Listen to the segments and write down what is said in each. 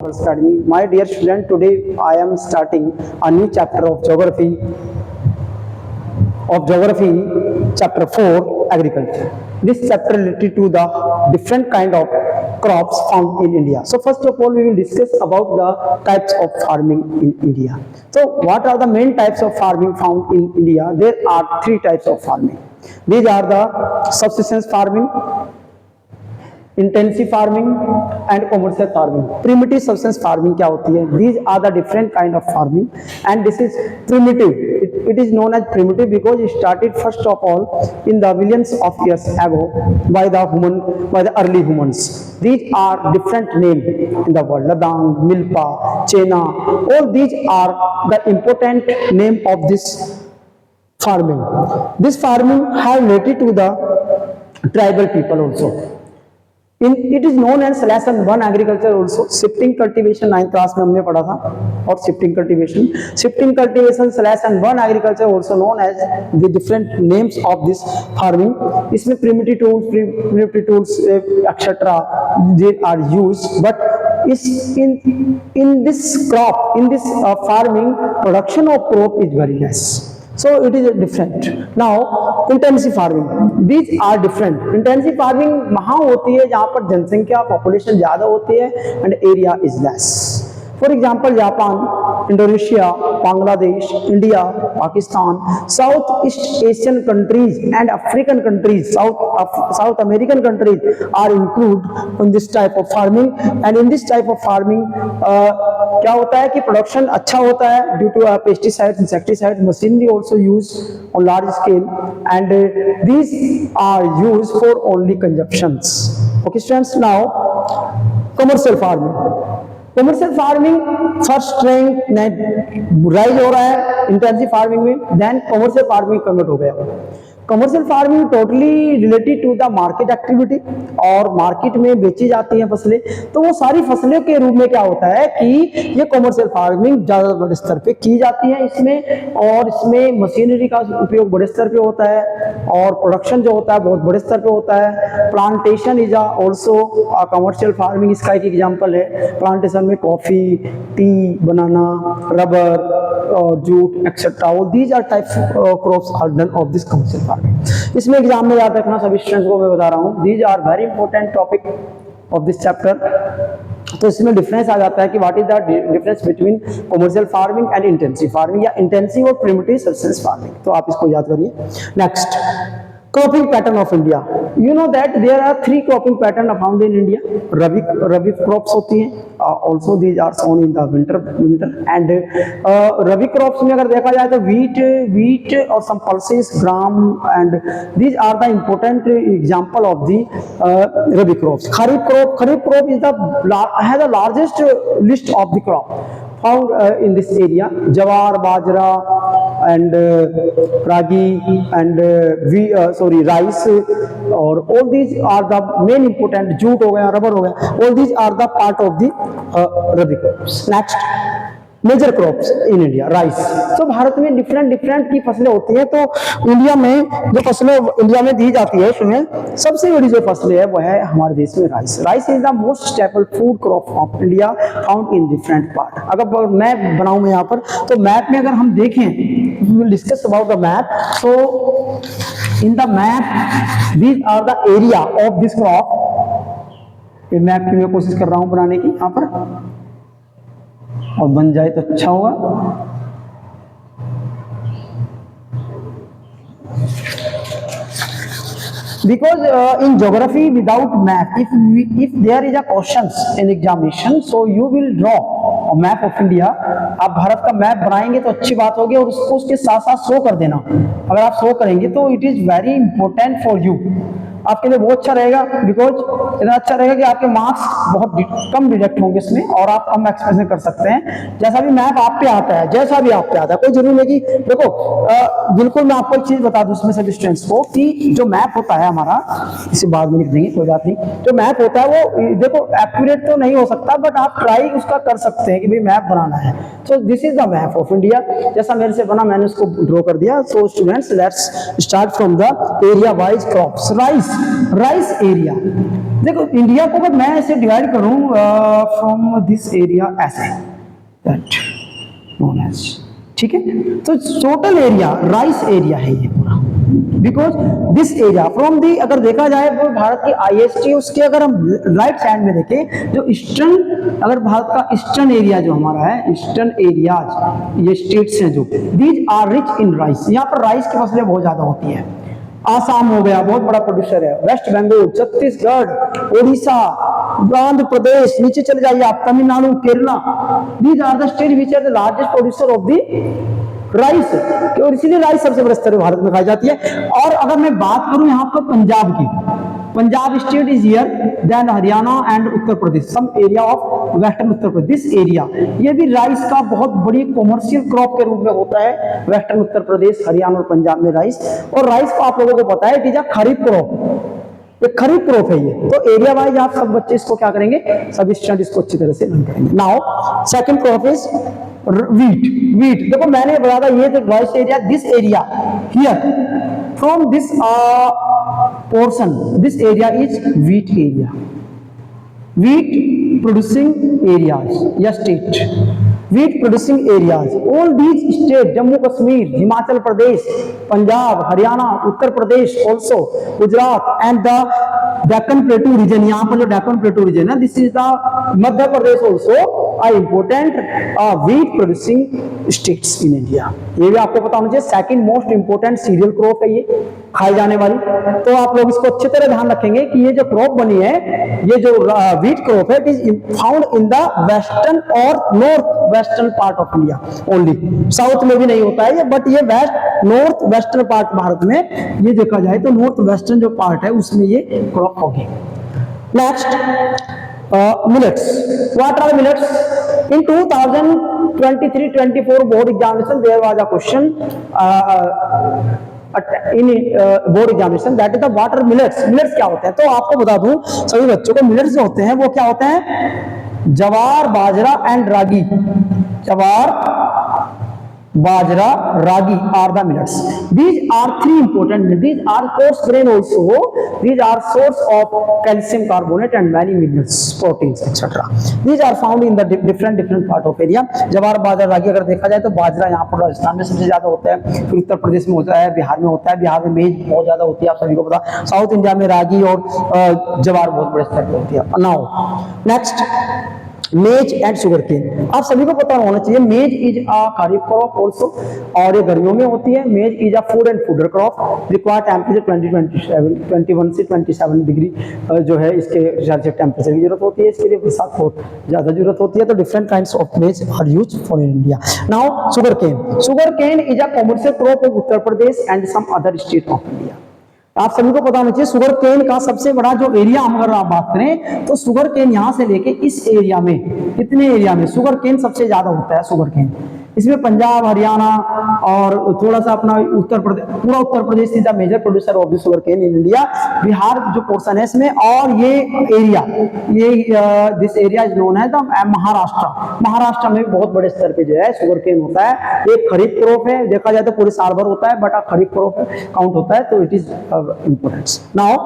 Academy. My dear student, today I am starting a new chapter of geography, chapter 4, agriculture. This chapter related to the different kind of crops found in India. So first of all, we will discuss about the types of farming in India. So what are the main types of farming found in India? There are three types of farming. These are the subsistence farming, intensive farming and commercial farming. Primitive substance farming क्या होती है? These are the different kind of farming and this is primitive. It is known as primitive because it started first of all in the millions of years ago by the early humans. These are different names in the world: ladang, milpa, chena. All these are the important name of this farming. This farming have related to the tribal people also. It is known as lesson 1 agriculture also. Shifting cultivation 9th class में हमने पढ़ा था. और shifting cultivation lesson 1 agriculture also known as the different names of this farming. इसमें primitive tools etc. they are used, but in this crop, in this farming, production of crop is very less. So it is different. Now intensive farming, these are different. Intensive farming वहाँ होती है जहाँ पर जनसंख्या population ज़्यादा होती है and area is less. For example, Japan, Indonesia, Bangladesh, India, Pakistan, Southeast Asian countries and African countries, South American countries are included in this type of farming. And in this type of farming, क्या होता है कि production अच्छा होता है due to pesticides, insecticides, machinery also used on large scale, and these are used for only consumptions. Okay students, now commercial farming. Commercial farming first rank rise हो रहा है इंटेंसिव फार्मिंग में, देन कमर्शियल फार्मिंग कन्वर्ट हो गया. Commercial farming totally related to the market activity, और market में बेची जाती हैं फसलें. तो वो सारी फसलों के रूप में क्या होता है कि ये कमर्शियल फार्मिंग ज़्यादा बड़े स्तर पे की जाती है इसमें, और इसमें मशीनरी का उपयोग बड़े स्तर पे होता है, और प्रोडक्शन जो होता है बहुत बड़े स्तर पे होता है. Plantation is also commercial farming, इसका एक एग्जाम्पल है. प्लांटेशन में कॉफ़ी, टी, बनाना, रबर और जूट एक्सेट्रा, और these are types crops are done of this commercial farming. इसमें एग्जाम में याद रखना सभी स्टूडेंट्स को मैं बता रहा हूँ, these are very important topic of this chapter. तो इसमें डिफरेंस आ जाता है कि what is the difference between commercial farming and intensive farming, या इंटेंसिव और प्रिमिटिव सब्सटेंस फार्मिंग. तो आप इसको याद करिए. Next, cropping pattern of India. You know that there are 3 cropping pattern found in India. Rabi crops होती हैं, also these are sown in the winter and rabi crops में अगर देखा जाए तो वीट और some pulses, gram, and these are the important example of the rabi crops. Kharif crop is the largest list of the crop found in this area. Jawar, bajra and ragi and rice, or all these are the main important. Jute हो गया, rubber हो गया, all these are the part of the rabi crops. Next, major crops in India, rice. तो भारत में different की फसलें होती हैं. तो इंडिया में जो फसलें इंडिया में दी जाती है उसमें सबसे बड़ी जो फसलें है वो है हमारे देश में rice. Rice is the most staple food crop of India found in different part. अगर मैप बनाऊं मैं यहाँ पर, तो मैप में अगर हम देखें, we will discuss about the map. So in the map these are the area of this crop. ये मैप की मैं कोशिश कर रहा हूँ बनाने की यहाँ पर, और बन जाए तो अच्छा होगा. Because in geography without map, if there is a questions in examination, so you will draw a map of India. आप भारत का मैप बनाएंगे तो अच्छी बात होगी, और उसको उसके साथ साथ शो कर देना. अगर आप शो करेंगे तो it is very important for you, आपके लिए बहुत अच्छा रहेगा. बिकॉज इतना अच्छा रहेगा कि आपके मार्क्स बहुत कम डिडक्ट होंगे इसमें, और आप कम एक्सप्रेशन कर सकते हैं. जैसा भी मैप आप पे आता है, जैसा भी आप पे आता है, कोई जरूरी नहीं कि देखो, बिल्कुल मैं आपको एक चीज बता दूं इसमें सभी स्टूडेंट्स को कि जो मैप होता है हमारा, इसे बाद में लिख देंगे कोई बात नहीं. जो मैप होता है वो देखो एक्यूरेट तो नहीं हो सकता, बट आप ट्राई उसका कर सकते हैं कि भाई मैप बनाना है. So this is the map of India. जैसा मेरे से बना मैंने उसको ड्रॉ कर दिया। So students let's start from the area wise crops. Rice area, देखो इंडिया को अगर मैं ऐसे डिवाइड करूं फ्रॉम दिस एरिया ऐसे, दैट नोन एज, ठीक है, तो टोटल एरिया राइस एरिया है ये पूरा, because this area from the, अगर देखा जाए वो भारत की IST, उसके अगर हम राइट साइड में देखें जो ईस्टर्न, अगर भारत का ईस्टर्न एरिया जो हमारा है, ईस्टर्न एरियाज, ये स्टेट्स हैं जो, these are rich in rice, यहाँ पर राइस की फसलें बहुत ज्यादा होती है। आसाम हो गया, बहुत बड़ा प्रोड्यूसर है, वेस्ट बंगाल, छत्तीसगढ़, उड़ीसा, आंध्र प्रदेश, नीचे चले जाइए आप, Tamil Nadu, Kerala, these are the state which are the largest producer of the rice, और इसीलिए राइस सबसे बड़े स्तर पर भारत में खाई जाती है। और अगर मैं बात करूं यहाँ पर पंजाब की, Punjab state is here, then Haryana and Uttar Pradesh, some area of western Uttar Pradesh, this area, ये भी राइस का बहुत बड़ी कॉमर्शियल क्रॉप के रूप में होता है, वेस्टर्न उत्तर प्रदेश, हरियाणा और पंजाब में राइस। और राइस को आप लोगों को पता है it is a kharif crop, ये खरीफ क्रॉप है ये। तो एरिया वाइज आप सब बच्चे इसको क्या करेंगे, सब स्टडीज को अच्छी तरह से लर्न करेंगे। Now second crop is wheat. देखो मैंने बताया था ये जो rice area, this area here from this portion, this area is wheat area, wheat producing areas या state, wheat producing areas, all these states, Jammu Kashmir, Himachal Pradesh, Punjab, Haryana, Uttar Pradesh, also Gujarat and the Deccan plateau region, यहाँ पर जो डेक्कन प्लेटू रीजन है, this is the Madhya Pradesh also a important wheat producing states in India. ये भी आपको पता होना चाहिए। Second most important cereal crop है ये, खाई जाने वाली। तो आप लोग इसको अच्छी तरह ध्यान रखेंगे कि ये जो क्रॉप बनी है, ये जो व्हीट क्रॉप है, it is found in the western और north western part of India only, south में भी नहीं होता है ये, बट ये west north western part Bharat में, ये देखा जाए तो नॉर्थ वेस्टर्न जो पार्ट है उसमें ये क्रॉप होगी। Next millets. What are millets? In 2023-24 board examination there was a question in board examination, that is the what are millets. Millets क्या होते हैं? तो आपको बता दूं सभी बच्चों को, millets जो होते हैं वो क्या होते हैं, जवार, बाजरा एंड रागी। जवार, बाजरा, रागी are the millets. These are three important. These are coarse grain also. These are source of calcium carbonate and many minerals, proteins, etc. These are found in the different part of area. जवार, बाजरा, रागी अगर देखा जाए तो बाजरा यहाँ पर राजस्थान में सबसे ज्यादा होता है, फिर उत्तर प्रदेश में होता है, बिहार में होता है, बिहार में मेज बहुत ज्यादा होती है, आप सभी को पता। साउथ इंडिया में रागी और जवार बहुत बड़े स्तर पर होती है। नाउ नेक्स्ट, मेज एंड शुगर केन। आप सभी को पता होना चाहिए मेज is a kharif crop also, और ये गर्मियों में होती है। मेज is a food and fodder crop, require temperature 21 से 27 डिग्री जो है इसके सेल्सियस टेम्परेचर की जरूरत होती है, इसके लिए बरसात बहुत ज्यादा जरूरत होती है। तो different kinds of maize are use for in India. Now sugar cane is a commercial crop of Uttar Pradesh and some other state of India. आप सभी को पता होना चाहिए शुगर केन का सबसे बड़ा जो एरिया, हम अगर आप बात करें तो शुगर केन यहां से लेके इस एरिया में, कितने एरिया में शुगर केन सबसे ज्यादा होता है। शुगर केन इसमें पंजाब, हरियाणा और थोड़ा सा अपना उत्तर प्रदेश, पूरा Uttar Pradesh is the major producer of the sugar cane in India. Bihar जो पोर्शन है इसमें, और ये एरिया, ये दिस एरिया इज नोन है द महाराष्ट्र। महाराष्ट्र में बहुत बड़े स्तर पे जो है शुगर केन होता है। ये खरीफ क्रॉप है, देखा जाए तो पूरे साल भर होता है, बट खरीफ क्रॉप काउंट होता है, तो it is importance. Now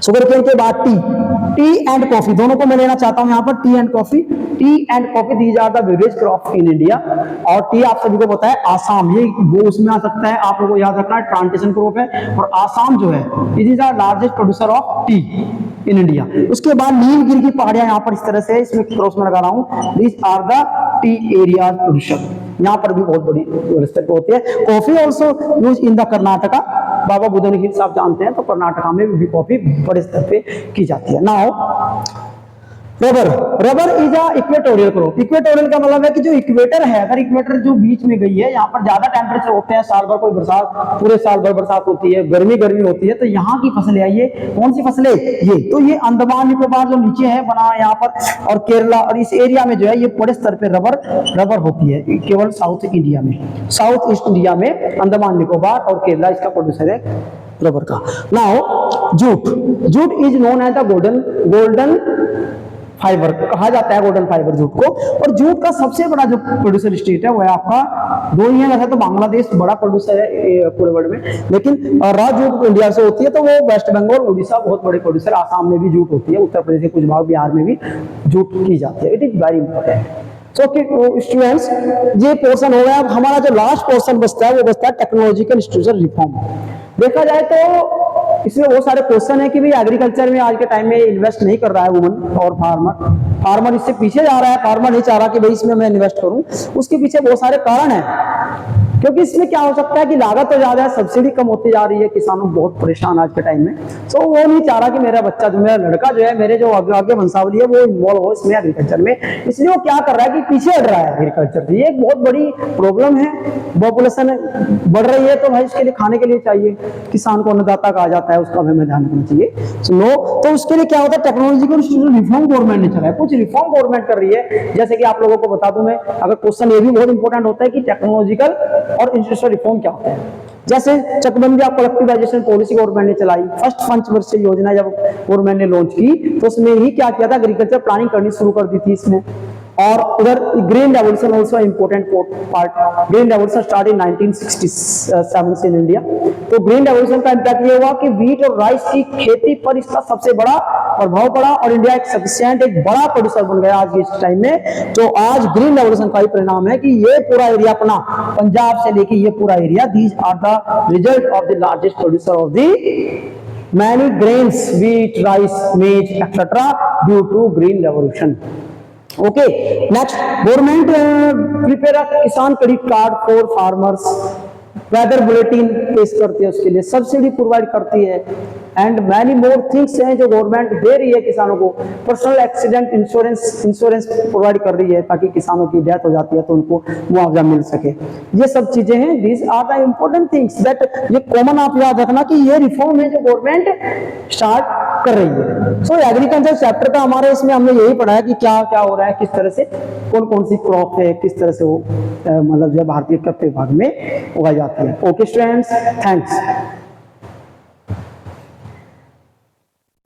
sugar cane के बाद टी एंड कॉफी, दोनों को मैं लेना चाहता हूं यहाँ पर, tea and coffee. These are the beverage crop in India. और टी आप सभी को पता है आसाम, ये वो उसमें आ सकता है, आप लोगों को याद रखना है ट्रांसलेशन क्रॉप है। और आसाम जो है it is the largest producer of T in India. उसके बाद नीलगिरी की पहाड़ियां यहाँ पर इस तरह से, इसमें क्रॉस में लगा रहा हूं, these are the tea area producer, यहाँ पर भी बहुत बड़ी स्तर पर होती है। Coffee also use in the Karnataka, Baba Budan hills आप जानते हैं, तो कर्नाटका में भी कॉफी बड़े स्तर पे की जाती है। Now rubber is a equatorial crop. Equatorial का मतलब है कि जो इक्वेटर है, अगर इक्वेटर जो बीच में गई है, यहाँ पर ज्यादा टेम्परेचर होते हैं, साल भर कोई बरसात, पूरे साल भर बरसात होती है, गर्मी होती है, तो यहाँ की फसलें आई, ये कौन सी फसलें, ये तो ये अंडमान निकोबार जो नीचे है बना यहाँ पर, और केरला और इस एरिया में जो है ये बड़े स्तर पे रबर होती है, केवल साउथ इंडिया में, साउथ ईस्ट इंडिया में अंडमान निकोबार और केरला इसका प्रोड्यूसर है रबर का। Now jute is known as the golden fibre कहा जाता है, गोल्डन फाइबर जूट को। और जूट का सबसे बड़ा जो प्रोड्यूसर स्टेट है वो है आपका, दो ही है वैसे तो, बांग्लादेश बड़ा प्रोड्यूसर है पूरे वर्ल्ड में, लेकिन रॉ जूट इंडिया से होती है तो वो वेस्ट बंगाल, उड़ीसा बहुत बड़े प्रोड्यूसर, आसाम में भी जूट होती है, उत्तर प्रदेश के कुछ भाग, बिहार में भी जूट की जाती है। It is very important. तो स्टूडेंट्स ये पोर्शन हो गया। अब हमारा जो लास्ट पोर्शन बचता है वो बचता है टेक्नोलॉजिकल इंस्टीट्यूशन रिफॉर्म। देखा जाए तो इसमें बहुत सारे क्वेश्चन है कि भाई एग्रीकल्चर में आज के टाइम में इन्वेस्ट नहीं कर रहा है वुमन और फार्मर इससे पीछे जा रहा है, फार्मर नहीं चाह रहा कि भाई इसमें मैं इन्वेस्ट करूं। उसके पीछे बहुत सारे कारण हैं, क्योंकि इसमें क्या हो सकता है कि लागत तो ज्यादा है, सब्सिडी कम होती जा रही है, किसानों बहुत परेशान आज के टाइम में। सो वो नहीं चाह रहा कि मेरा बच्चा जो, मेरा लड़का जो है, मेरे जो आगे वंशावली है वो इन्वॉल्व हो इसमें एग्रीकल्चर में, इसलिए वो क्या कर रहा है कि पीछे हट रहा है एग्रीकल्चर से। ये एक बहुत बड़ी प्रॉब्लम है। पॉपुलेशन बढ़ रही है तो भाई इसके लिए खाने के लिए चाहिए, किसान को अन्नदाता कहा जाता है, उसका हमें ध्यान रखना चाहिए। तो उसके लिए क्या होता है, टेक्नोलॉजिकल रिफॉर्म गवर्नमेंट ने चलाया, कुछ रिफॉर्म गवर्नमेंट कर रही है। जैसे कि आप लोगों को बता दूं मैं, अगर क्वेश्चन ये भी बहुत इंपॉर्टेंट होता है कि टेक्नोलॉजिकल और इंस्टीट्यूशनल रिफॉर्म क्या होता है। जैसे चकबंदी ऑफ कलेक्टिवाइजेशन पॉलिसी गवर्नमेंट ने चलाई, फर्स्ट पंचवर्षीय योजना जब गवर्नमेंट ने लॉन्च की तो उसमें ही क्या किया था, एग्रीकल्चर प्लानिंग करनी शुरू कर दी थी इसमें। और उधर green revolution also important part. Green revolution start in 1967 in India. तो ग्रीन रेवोल्यूशन का इम्पैक्ट ये हुआ कि व्हीट और राइस की खेती पर इसका सबसे बड़ा प्रभाव पड़ा और इंडिया एक सफिशिएंट, एक बड़ा प्रोड्यूसर बन गया आज के इस टाइम में। तो आज ग्रीन रेवोल्यूशन का ही परिणाम है कि ये पूरा एरिया अपना, पंजाब से लेके ये पूरा area, these are the result of the largest producer of the many grains, wheat, rice, maize etcetera due to green revolution. Okay, next, government prepare a Kisan credit card for farmers, weather bulletin पेश करती है, उसके लिए subsidy provide करती है, and many more things हैं जो government दे रही है किसानों को। पर्सनल एक्सीडेंट इंश्योरेंस प्रोवाइड कर रही है ताकि किसानों की डेथ हो जाती है तो उनको मुआवजा मिल सके। ये सब चीजें हैं, these are the important things that, ये कॉमन आप याद रखना कि ये रिफॉर्म है जो गवर्नमेंट स्टार्ट कर रही है। सो एग्रीकल्चर चैप्टर का हमारे इसमें हमने यही पढ़ा है कि क्या क्या हो रहा है, किस तरह से कौन कौन सी क्रॉप है, किस तरह से वो मतलब जो भारतीय कृषि विभाग में उगाई जाती है। Okay students, thanks.